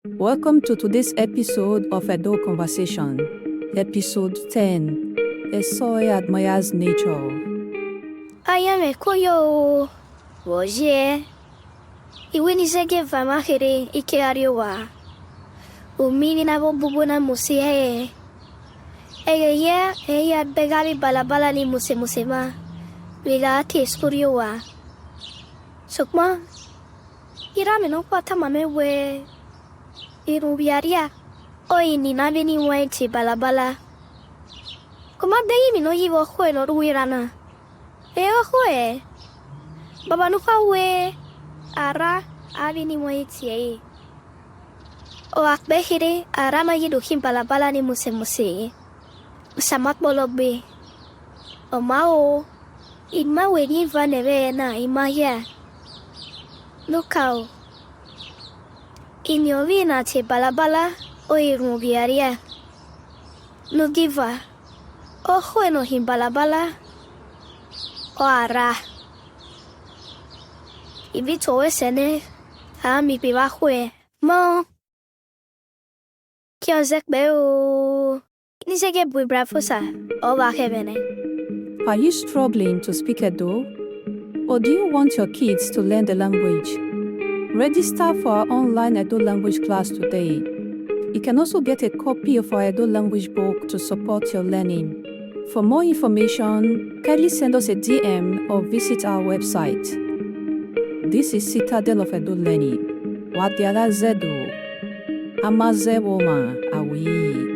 Welcome to today's episode of Edo Conversation, episode 10. A soy admires nature. Ayame koyo woje iwenizege vamahere ikeariowa umini na bobubuna musie eya begali balabala ni musema wila teskuriowa sokma irame no pata mamewe irubiaria oi ni nabeni waiti balabala koma dei mino yiwo khwelo ruirana Eohwe, baba nukawe, ara, abini moitie. O akbehire, ara mayidu balabala ni muse. Samat bologbe. O mao, ima weni vaneve na ima ya. Nukao. Inyovina te balabala, o irubiaria. Nugiva. O no balabala. Ara Ibi towe sene mi piwa khwe mo Kyo zek beo Ni sege bui brafosa O wa khebene. Are you struggling to speak Edo? Or do you want your kids to learn the language? Register for our online Edo language class today. You can also get a copy of our Edo language book to support your learning. For more information, kindly send us a DM or visit our website. This is Citadel of Edo Learning. Wadiala Zedo. Amaze Woma Awi.